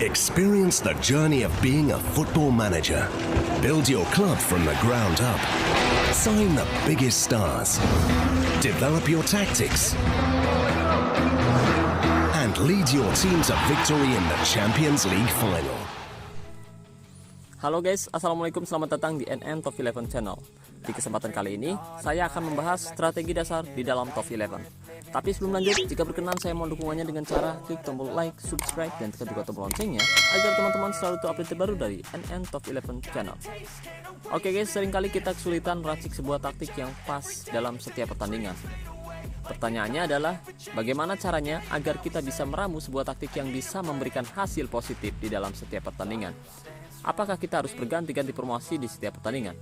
Experience the journey of being a football manager. Build your club from the ground up. Sign the biggest stars. Develop your tactics. And lead your team to victory in the Champions League final. Halo guys, assalamualaikum, selamat datang di NN Top 11 Channel. Di kesempatan kali ini, saya akan membahas strategi dasar di dalam Top 11. Tapi sebelum lanjut, jika berkenan saya mohon dukungannya dengan cara klik tombol like, subscribe, dan tekan juga tombol loncengnya agar teman-teman selalu tahu update terbaru dari NN Top 11 Channel. Oke guys, seringkali kita kesulitan meracik sebuah taktik yang pas dalam setiap pertandingan. Pertanyaannya adalah, bagaimana caranya agar kita bisa meramu sebuah taktik yang bisa memberikan hasil positif di dalam setiap pertandingan? Apakah kita harus berganti-ganti formasi di setiap pertandingan?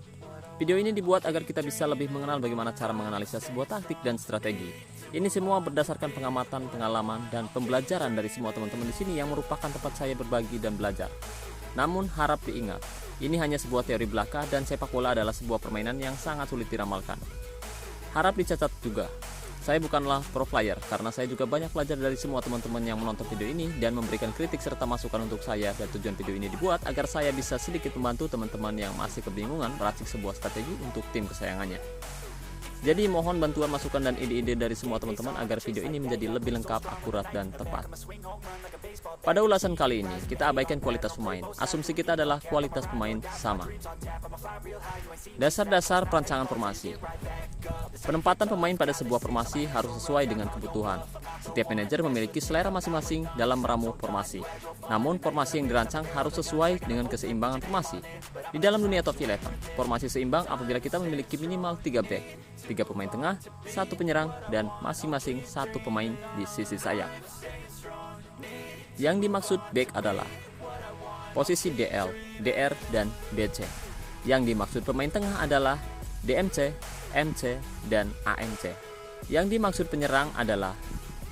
Video ini dibuat agar kita bisa lebih mengenal bagaimana cara menganalisa sebuah taktik dan strategi. Ini semua berdasarkan pengamatan, pengalaman, dan pembelajaran dari semua teman-teman di sini yang merupakan tempat saya berbagi dan belajar. Namun harap diingat, ini hanya sebuah teori belaka dan sepak bola adalah sebuah permainan yang sangat sulit diramalkan. Harap dicatat juga, saya bukanlah pro player karena saya juga banyak belajar dari semua teman-teman yang menonton video ini dan memberikan kritik serta masukan untuk saya, dan tujuan video ini dibuat agar saya bisa sedikit membantu teman-teman yang masih kebingungan meracik sebuah strategi untuk tim kesayangannya. Jadi mohon bantuan masukan dan ide-ide dari semua teman-teman agar video ini menjadi lebih lengkap, akurat, dan tepat. Pada ulasan kali ini, kita abaikan kualitas pemain. Asumsi kita adalah kualitas pemain sama. Dasar-dasar perancangan formasi. Penempatan pemain pada sebuah formasi harus sesuai dengan kebutuhan. Setiap manajer memiliki selera masing-masing dalam meramu formasi. Namun, formasi yang dirancang harus sesuai dengan keseimbangan formasi. Di dalam dunia Top 11, formasi seimbang apabila kita memiliki minimal 3 back, 3 pemain tengah, 1 penyerang, dan masing-masing 1 pemain di sisi sayap. Yang dimaksud back adalah posisi DL, DR, dan DC. Yang dimaksud pemain tengah adalah DMC, MC, dan AMC. Yang dimaksud penyerang adalah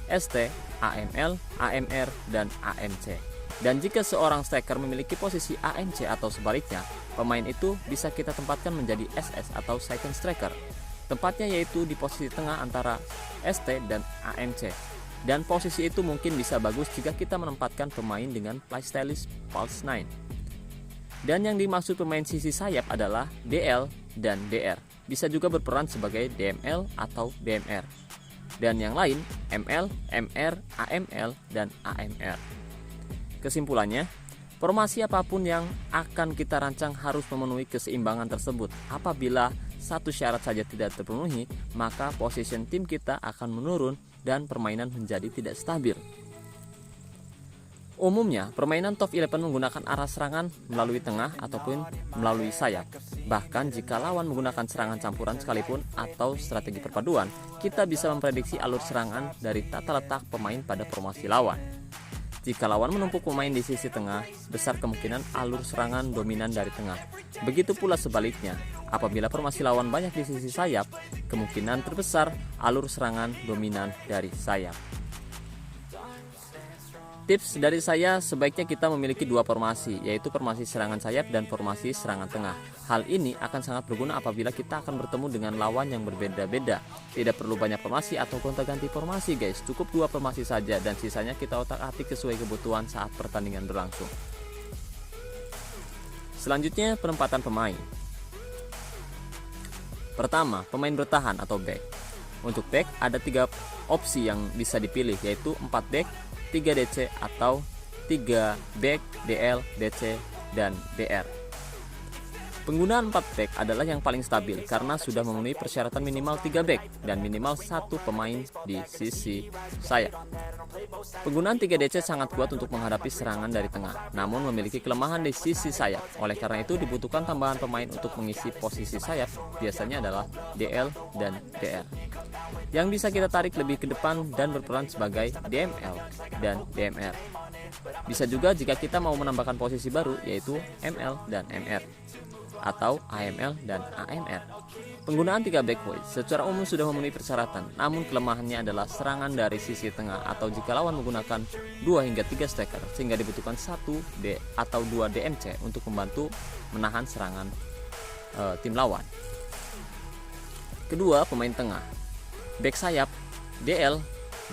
ST, AML, AMR, dan AMC. Dan jika seorang striker memiliki posisi AMC atau sebaliknya, pemain itu bisa kita tempatkan menjadi SS atau second striker. Tempatnya yaitu di posisi tengah antara ST dan AMC. Dan posisi itu mungkin bisa bagus jika kita menempatkan pemain dengan playstylist false 9. Dan yang dimaksud pemain sisi sayap adalah DL dan DR. Bisa juga berperan sebagai DML atau DMR. Dan yang lain ML, MR, AML, dan AMR. Kesimpulannya, formasi apapun yang akan kita rancang harus memenuhi keseimbangan tersebut. Apabila satu syarat saja tidak terpenuhi, maka position tim kita akan menurun dan permainan menjadi tidak stabil. Umumnya, permainan Top 11 menggunakan arah serangan melalui tengah ataupun melalui sayap. Bahkan jika lawan menggunakan serangan campuran sekalipun atau strategi perpaduan, kita bisa memprediksi alur serangan dari tata letak pemain pada formasi lawan. Jika lawan menumpuk pemain di sisi tengah, besar kemungkinan alur serangan dominan dari tengah. Begitu pula sebaliknya, apabila formasi lawan banyak di sisi sayap, kemungkinan terbesar alur serangan dominan dari sayap. Tips dari saya, sebaiknya kita memiliki 2 formasi, yaitu formasi serangan sayap dan formasi serangan tengah. Hal ini akan sangat berguna apabila kita akan bertemu dengan lawan yang berbeda-beda. Tidak perlu banyak formasi atau gonta-ganti formasi guys, cukup 2 formasi saja dan sisanya kita otak-atik sesuai kebutuhan saat pertandingan berlangsung. Selanjutnya, penempatan pemain. Pertama, pemain bertahan atau back. Untuk back ada 3 opsi yang bisa dipilih, yaitu 4 back, 3 DC atau 3 back, DL, DC, dan DR. Penggunaan 4 back adalah yang paling stabil karena sudah memenuhi persyaratan minimal 3 back dan minimal 1 pemain di sisi sayap. Penggunaan 3 DC sangat kuat untuk menghadapi serangan dari tengah, namun memiliki kelemahan di sisi sayap. Oleh karena itu dibutuhkan tambahan pemain untuk mengisi posisi sayap, biasanya adalah DL dan DR. Yang bisa kita tarik lebih ke depan dan berperan sebagai DML dan DMR. Bisa juga jika kita mau menambahkan posisi baru, yaitu ML dan MR atau AML dan AMR. Penggunaan 3 back boy secara umum sudah memenuhi persyaratan, namun kelemahannya adalah serangan dari sisi tengah atau jika lawan menggunakan 2 hingga 3 striker, sehingga dibutuhkan 1 D atau 2 DMC untuk membantu menahan serangan tim lawan. Kedua, pemain tengah. Back sayap, DL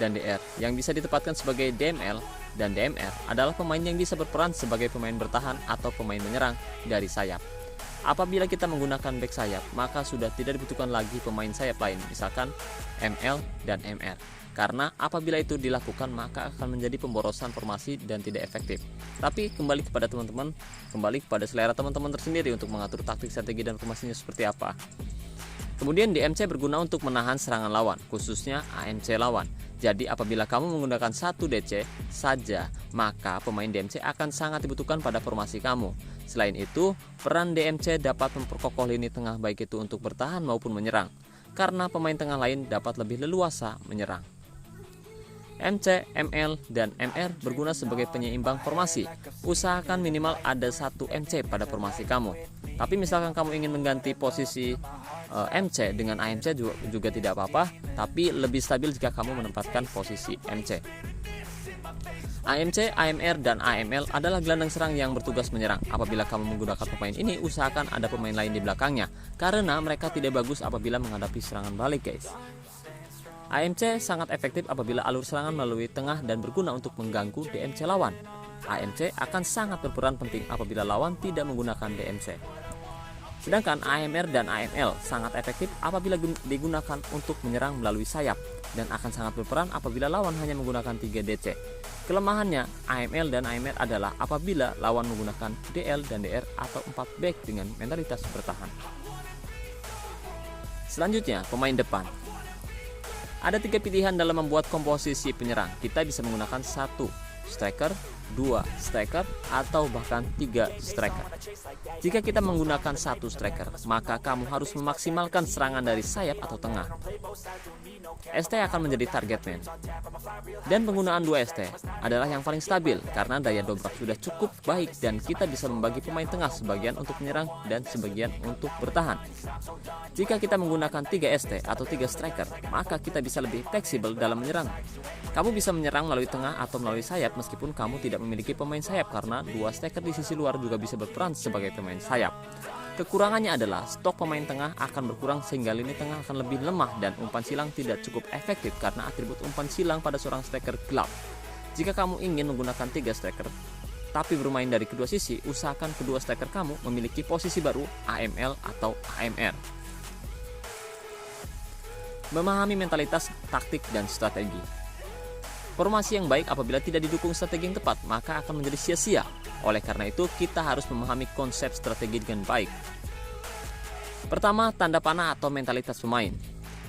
dan DR yang bisa ditempatkan sebagai DML dan DMR adalah pemain yang bisa berperan sebagai pemain bertahan atau pemain menyerang dari sayap. Apabila kita menggunakan back sayap, maka sudah tidak dibutuhkan lagi pemain sayap lain, misalkan ML dan MR. Karena apabila itu dilakukan, maka akan menjadi pemborosan formasi dan tidak efektif. Tapi kembali kepada teman-teman, kembali kepada selera teman-teman tersendiri untuk mengatur taktik, strategi, dan formasinya seperti apa. Kemudian DMC berguna untuk menahan serangan lawan, khususnya ANC lawan. Jadi apabila kamu menggunakan satu DC saja, maka pemain DMC akan sangat dibutuhkan pada formasi kamu. Selain itu, peran DMC dapat memperkokoh lini tengah baik itu untuk bertahan maupun menyerang, karena pemain tengah lain dapat lebih leluasa menyerang. MC, ML, dan MR berguna sebagai penyeimbang formasi. Usahakan minimal ada satu MC pada formasi kamu. Tapi misalkan kamu ingin mengganti posisi MC dengan AMC juga tidak apa-apa, tapi lebih stabil jika kamu menempatkan posisi MC. AMC, AMR, dan AML adalah gelandang serang yang bertugas menyerang. Apabila kamu menggunakan pemain ini, usahakan ada pemain lain di belakangnya, karena mereka tidak bagus apabila menghadapi serangan balik, guys. AMC sangat efektif apabila alur serangan melalui tengah dan berguna untuk mengganggu DMC lawan. AMC akan sangat berperan penting apabila lawan tidak menggunakan DMC. Sedangkan AMR dan AML sangat efektif apabila digunakan untuk menyerang melalui sayap, dan akan sangat berperan apabila lawan hanya menggunakan 3 DC. Kelemahannya, AML dan AMR adalah apabila lawan menggunakan DL dan DR atau 4 back dengan mentalitas bertahan. Selanjutnya, pemain depan. Ada 3 pilihan dalam membuat komposisi penyerang. Kita bisa menggunakan 1 striker, 2 striker, atau bahkan 3 striker. Jika kita menggunakan 1 striker, maka kamu harus memaksimalkan serangan dari sayap atau tengah. ST akan menjadi target man. Dan penggunaan 2 ST adalah yang paling stabil karena daya dobrak sudah cukup baik dan kita bisa membagi pemain tengah sebagian untuk menyerang dan sebagian untuk bertahan. Jika kita menggunakan 3 ST atau 3 striker, maka kita bisa lebih fleksibel dalam menyerang. Kamu bisa menyerang melalui tengah atau melalui sayap meskipun kamu tidak memiliki pemain sayap, karena 2 striker di sisi luar juga bisa berperan sebagai pemain sayap. Kekurangannya adalah stok pemain tengah akan berkurang sehingga lini tengah akan lebih lemah dan umpan silang tidak cukup efektif karena atribut umpan silang pada seorang striker gelap. Jika kamu ingin menggunakan 3 striker tapi bermain dari kedua sisi, usahakan kedua striker kamu memiliki posisi baru AML atau AMR. Memahami mentalitas, taktik, dan strategi. Formasi yang baik apabila tidak didukung strategi yang tepat, maka akan menjadi sia-sia. Oleh karena itu, kita harus memahami konsep strategi dengan baik. Pertama, tanda panah atau mentalitas pemain.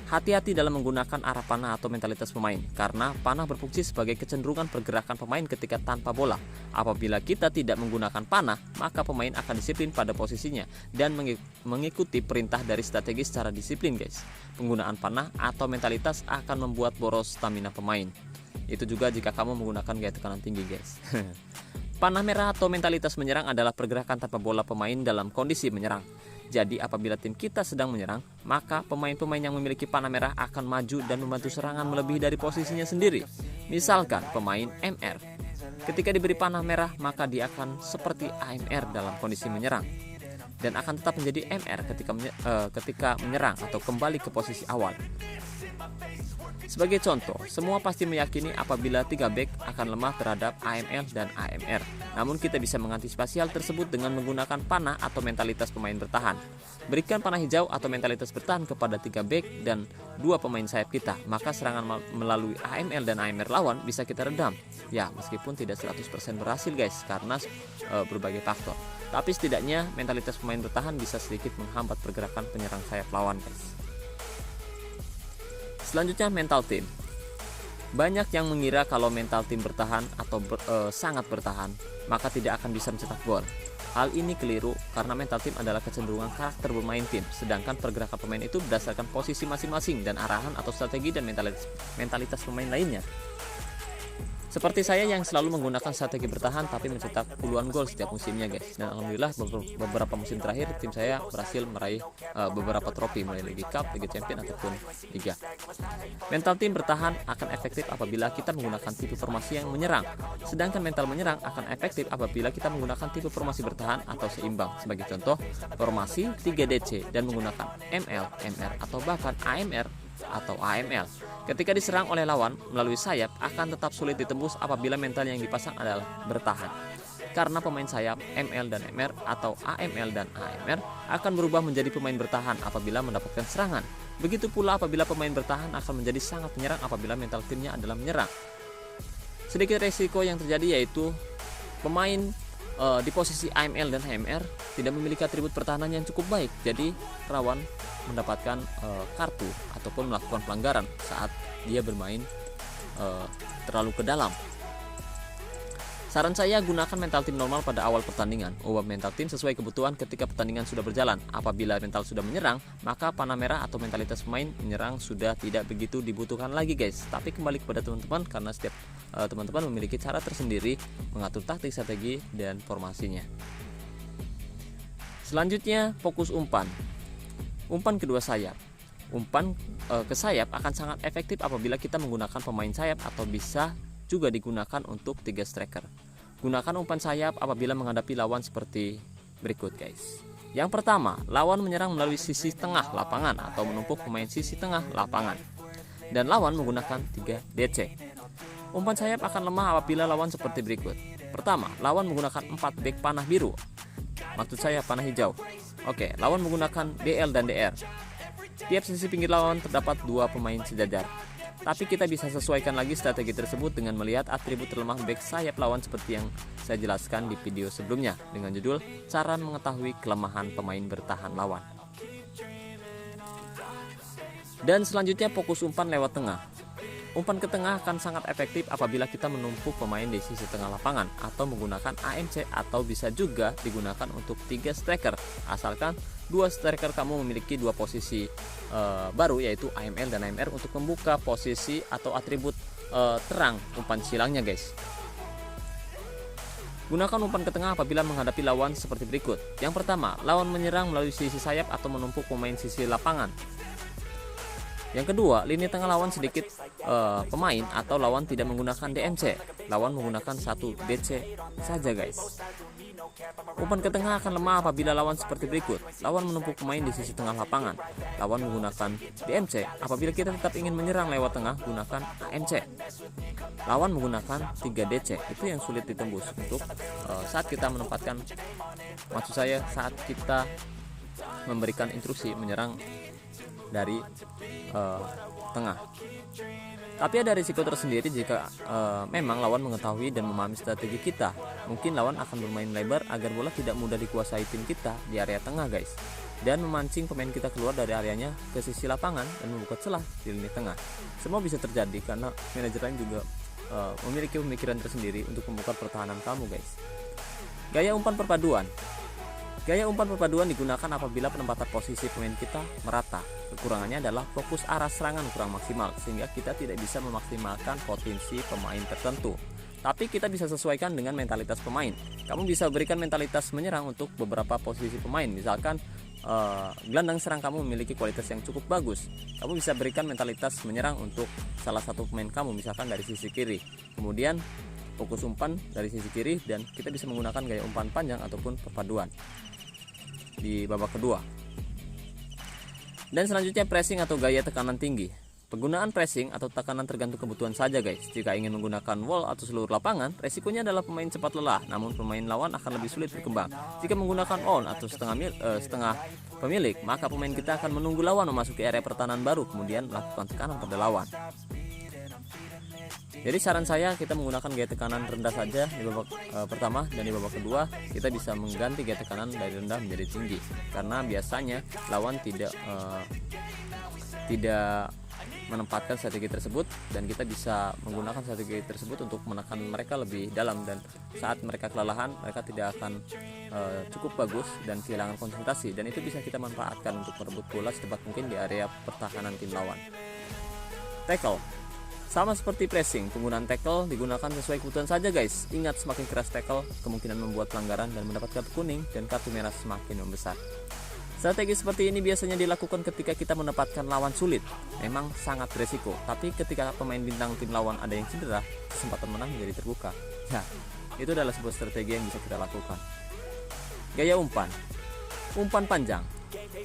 Hati-hati dalam menggunakan arah panah atau mentalitas pemain, karena panah berfungsi sebagai kecenderungan pergerakan pemain ketika tanpa bola. Apabila kita tidak menggunakan panah, maka pemain akan disiplin pada posisinya dan mengikuti perintah dari strategi secara disiplin, guys. Penggunaan panah atau mentalitas akan membuat boros stamina pemain. Itu juga jika kamu menggunakan gaya tekanan tinggi, guys. Panah merah atau mentalitas menyerang adalah pergerakan tanpa bola pemain dalam kondisi menyerang. Jadi apabila tim kita sedang menyerang, maka pemain-pemain yang memiliki panah merah akan maju dan membantu serangan melebihi dari posisinya sendiri. Misalkan pemain MR, ketika diberi panah merah maka dia akan seperti AMR dalam kondisi menyerang, dan akan tetap menjadi MR ketika menyerang atau kembali ke posisi awal. Sebagai contoh, semua pasti meyakini apabila 3 back akan lemah terhadap AML dan AMR. Namun kita bisa mengantisipasi hal tersebut dengan menggunakan panah atau mentalitas pemain bertahan. Berikan panah hijau atau mentalitas bertahan kepada 3 back dan 2 pemain sayap kita, maka serangan melalui AML dan AMR lawan bisa kita redam. Ya, meskipun tidak 100% berhasil, guys, karena berbagai faktor. Tapi setidaknya mentalitas pemain bertahan bisa sedikit menghambat pergerakan penyerang sayap lawan, guys. Selanjutnya, mental tim. Banyak yang mengira kalau mental tim bertahan atau sangat bertahan, maka tidak akan bisa mencetak gol. Hal ini keliru karena mental tim adalah kecenderungan karakter bermain tim, sedangkan pergerakan pemain itu berdasarkan posisi masing-masing dan arahan atau strategi dan mentalitas pemain lainnya. Seperti saya yang selalu menggunakan strategi bertahan tapi mencetak puluhan gol setiap musimnya, guys. Dan alhamdulillah beberapa musim terakhir tim saya berhasil meraih beberapa trofi, mulai Liga Cup, Liga Champion ataupun Liga. Mental tim bertahan akan efektif apabila kita menggunakan tipe formasi yang menyerang, sedangkan mental menyerang akan efektif apabila kita menggunakan tipe formasi bertahan atau seimbang. Sebagai contoh, formasi 3DC dan menggunakan ML, MR atau bahkan AMR atau AML. Ketika diserang oleh lawan melalui sayap akan tetap sulit ditembus apabila mental yang dipasang adalah bertahan. Karena pemain sayap ML dan MR atau AML dan AMR akan berubah menjadi pemain bertahan apabila mendapatkan serangan. Begitu pula apabila pemain bertahan akan menjadi sangat menyerang apabila mental timnya adalah menyerang. Sedikit resiko yang terjadi yaitu pemain di posisi AML dan AMR tidak memiliki atribut pertahanan yang cukup baik, jadi rawan mendapatkan kartu ataupun melakukan pelanggaran saat dia bermain terlalu ke dalam. Saran saya, gunakan mental tim normal pada awal pertandingan. Ubah mental tim sesuai kebutuhan ketika pertandingan sudah berjalan. Apabila mental sudah menyerang, maka panah merah atau mentalitas pemain menyerang sudah tidak begitu dibutuhkan lagi guys. Tapi kembali kepada teman-teman, karena setiap teman-teman memiliki cara tersendiri mengatur taktik, strategi, dan formasinya. Selanjutnya, fokus umpan. Umpan kedua sayap. Umpan ke sayap akan sangat efektif apabila kita menggunakan pemain sayap atau bisa juga digunakan untuk 3 striker. Gunakan umpan sayap apabila menghadapi lawan seperti berikut guys. Yang pertama, lawan menyerang melalui sisi tengah lapangan atau menumpuk pemain sisi tengah lapangan, dan lawan menggunakan 3 DC. Umpan sayap akan lemah apabila lawan seperti berikut. Pertama, lawan menggunakan 4 back panah biru, maksud saya panah hijau. Oke, lawan menggunakan DL dan DR. Tiap sisi pinggir lawan terdapat 2 pemain sejajar. Tapi kita bisa sesuaikan lagi strategi tersebut dengan melihat atribut terlemah back sayap lawan seperti yang saya jelaskan di video sebelumnya dengan judul Cara Mengetahui Kelemahan Pemain Bertahan Lawan. Dan selanjutnya, fokus umpan lewat tengah. Umpan ke tengah akan sangat efektif apabila kita menumpuk pemain di sisi tengah lapangan atau menggunakan AMC, atau bisa juga digunakan untuk 3 striker asalkan 2 striker kamu memiliki 2 posisi baru yaitu AML dan AMR untuk membuka posisi atau atribut terang umpan silangnya guys. Gunakan umpan ke tengah apabila menghadapi lawan seperti berikut. Yang pertama, lawan menyerang melalui sisi sayap atau menumpuk pemain sisi lapangan. Yang kedua, lini tengah lawan sedikit pemain atau lawan tidak menggunakan DMC. Lawan menggunakan 1 DC saja guys. Umpan ke tengah akan lemah apabila lawan seperti berikut. Lawan menumpuk pemain di sisi tengah lapangan. Lawan menggunakan DMC. Apabila kita tetap ingin menyerang lewat tengah, gunakan AMC. Lawan menggunakan 3 DC. Itu yang sulit ditembus untuk saat kita menempatkan, maksud saya saat kita memberikan instruksi menyerang dari tengah. Tapi ada risiko tersendiri jika memang lawan mengetahui dan memahami strategi kita. Mungkin lawan akan bermain lebar agar bola tidak mudah dikuasai tim kita di area tengah guys, dan memancing pemain kita keluar dari areanya ke sisi lapangan dan membuka celah di lini tengah. Semua bisa terjadi karena manajer lain juga memiliki pemikiran tersendiri untuk membuka pertahanan kamu guys. Gaya umpan perpaduan. Gaya umpan perpaduan digunakan apabila penempatan posisi pemain kita merata. Kekurangannya adalah fokus arah serangan kurang maksimal, sehingga kita tidak bisa memaksimalkan potensi pemain tertentu. Tapi kita bisa sesuaikan dengan mentalitas pemain. Kamu bisa berikan mentalitas menyerang untuk beberapa posisi pemain. Misalkan gelandang serang kamu memiliki kualitas yang cukup bagus, kamu bisa berikan mentalitas menyerang untuk salah satu pemain kamu, misalkan dari sisi kiri. Kemudian fokus umpan dari sisi kiri, dan kita bisa menggunakan gaya umpan panjang ataupun perpaduan di babak kedua. Dan selanjutnya, pressing atau gaya tekanan tinggi. Penggunaan pressing atau tekanan tergantung kebutuhan saja guys. Jika ingin menggunakan wall atau seluruh lapangan, resikonya adalah pemain cepat lelah, namun pemain lawan akan lebih sulit berkembang. Jika menggunakan on atau setengah pemilik, maka pemain kita akan menunggu lawan memasuki area pertahanan baru, kemudian melakukan tekanan pada lawan. Jadi saran saya, kita menggunakan gaya tekanan rendah saja di babak pertama, dan di babak kedua kita bisa mengganti gaya tekanan dari rendah menjadi tinggi, karena biasanya lawan tidak menempatkan strategi tersebut, dan kita bisa menggunakan strategi tersebut untuk menekan mereka lebih dalam, dan saat mereka kelelahan mereka tidak akan cukup bagus dan kehilangan konsentrasi, dan itu bisa kita manfaatkan untuk merebut bola secepat mungkin di area pertahanan tim lawan. Tackle. Sama seperti pressing, penggunaan tackle digunakan sesuai kebutuhan saja guys. Ingat, semakin keras tackle, kemungkinan membuat pelanggaran dan mendapat kartu kuning dan kartu merah semakin membesar. Strategi seperti ini biasanya dilakukan ketika kita mendapatkan lawan sulit. Memang sangat beresiko, tapi ketika pemain bintang tim lawan ada yang cedera, kesempatan menang menjadi terbuka. Ya, itu adalah sebuah strategi yang bisa kita lakukan. Gaya umpan. Umpan panjang.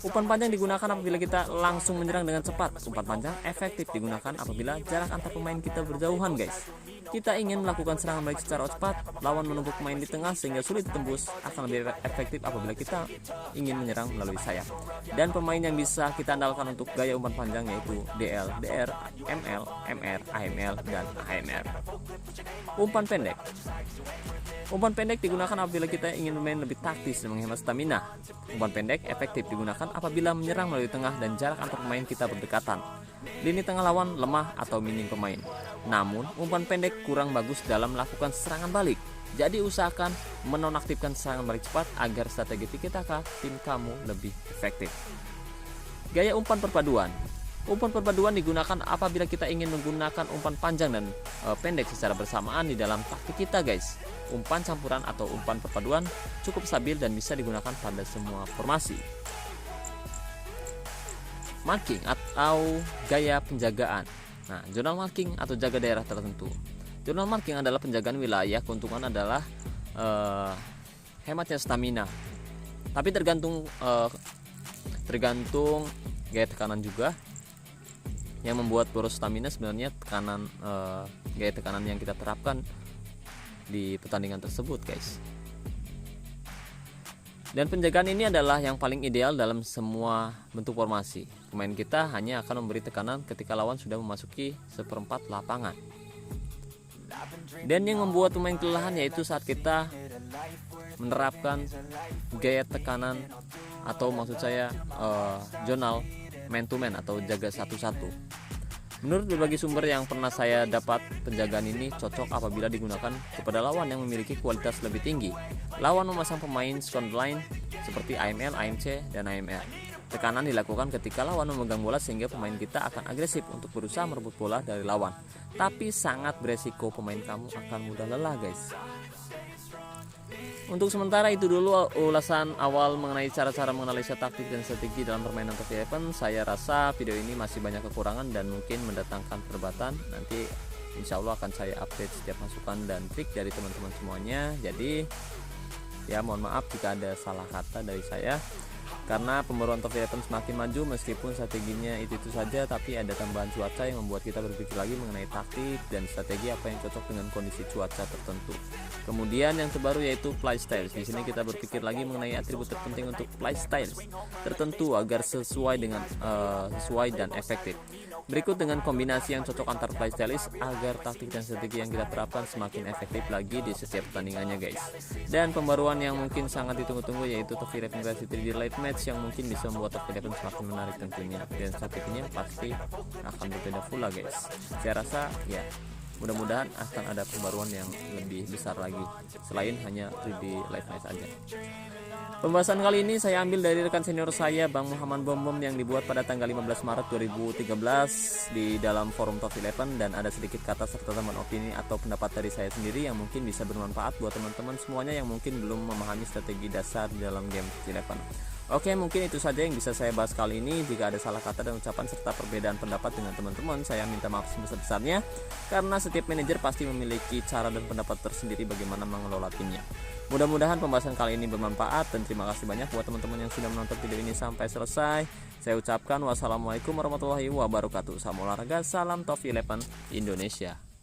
Umpan panjang digunakan apabila kita langsung menyerang dengan cepat. Umpan panjang efektif digunakan apabila jarak antar pemain kita berjauhan, guys. Kita ingin melakukan serangan balik secara cepat, lawan menumpuk pemain di tengah sehingga sulit ditembus, akan lebih efektif apabila kita ingin menyerang melalui sayap. Dan pemain yang bisa kita andalkan untuk gaya umpan panjang yaitu DL, DR, ML, MR, AML, dan AMR. Umpan pendek. Umpan pendek digunakan apabila kita ingin bermain lebih taktis dan menghemat stamina. Umpan pendek efektif digunakan apabila menyerang melalui tengah dan jarak antar pemain kita berdekatan. Lini tengah lawan lemah atau minim pemain. Namun, umpan pendek kurang bagus dalam melakukan serangan balik. Jadi usahakan menonaktifkan serangan balik cepat agar strategi tiki-taka tim kamu lebih efektif. Gaya umpan perpaduan. Umpan perpaduan digunakan apabila kita ingin menggunakan umpan panjang dan pendek secara bersamaan di dalam taktik kita, guys. Umpan campuran atau umpan perpaduan cukup stabil dan bisa digunakan pada semua formasi. Marking atau gaya penjagaan. Nah, zonal marking atau jaga daerah tertentu. Zonal marking adalah penjagaan wilayah, keuntungan adalah hematnya stamina. Tapi tergantung gaya tekanan juga yang membuat boros stamina. Sebenarnya tekanan gaya tekanan yang kita terapkan di pertandingan tersebut, guys. Dan penjagaan ini adalah yang paling ideal dalam semua bentuk formasi. Pemain kita hanya akan memberi tekanan ketika lawan sudah memasuki seperempat lapangan. Dan yang membuat pemain kelelahan yaitu saat kita menerapkan gaya tekanan atau maksud saya zonal man to man atau jaga satu-satu. Menurut berbagai sumber yang pernah saya dapat, penjagaan ini cocok apabila digunakan kepada lawan yang memiliki kualitas lebih tinggi. Lawan memasang pemain second line seperti AML, AMC, dan AMR. Tekanan dilakukan ketika lawan memegang bola sehingga pemain kita akan agresif untuk berusaha merebut bola dari lawan. Tapi sangat beresiko pemain kamu akan mudah lelah, guys. Untuk sementara itu dulu ulasan awal mengenai cara-cara menganalisa taktik dan strategi dalam permainan TOF 11. Saya rasa video ini masih banyak kekurangan dan mungkin mendatangkan perdebatan. Nanti insya Allah akan saya update setiap masukan dan trik dari teman-teman semuanya. Jadi ya mohon maaf jika ada salah kata dari saya, karena pembaruan TOF 11 semakin maju meskipun strateginya itu saja, tapi ada tambahan cuaca yang membuat kita berpikir lagi mengenai taktik dan strategi apa yang cocok dengan kondisi cuaca tertentu. Kemudian yang terbaru yaitu playstyles. Di sini kita berpikir lagi mengenai atribut terpenting untuk playstyles tertentu agar sesuai dan efektif. Berikut dengan kombinasi yang cocok antar playstyles agar taktik dan strategi yang kita terapkan semakin efektif lagi di setiap pertandingannya, guys. Dan pembaruan yang mungkin sangat ditunggu-tunggu yaitu TOF 11 versi 3D Live Match yang mungkin bisa membuat TOF 11 semakin menarik tentunya, dan strateginya pasti akan berbeda pula, guys. Saya rasa ya mudah-mudahan akan ada pembaruan yang lebih besar lagi selain hanya 3D Live Match aja. Pembahasan kali ini saya ambil dari rekan senior saya Bang Muhammad Bom yang dibuat pada tanggal 15 Maret 2013 di dalam forum TOF 11, dan ada sedikit kata serta teman opini atau pendapat dari saya sendiri yang mungkin bisa bermanfaat buat teman-teman semuanya yang mungkin belum memahami strategi dasar di dalam game TOF 11. Oke, mungkin itu saja yang bisa saya bahas kali ini. Jika ada salah kata dan ucapan serta perbedaan pendapat dengan teman-teman, saya minta maaf sebesar-besarnya, karena setiap manajer pasti memiliki cara dan pendapat tersendiri bagaimana mengelola timnya. Mudah-mudahan pembahasan kali ini bermanfaat, dan terima kasih banyak buat teman-teman yang sudah menonton video ini sampai selesai. Saya ucapkan wassalamualaikum warahmatullahi wabarakatuh. Salam olahraga, salam TOF 11 Indonesia.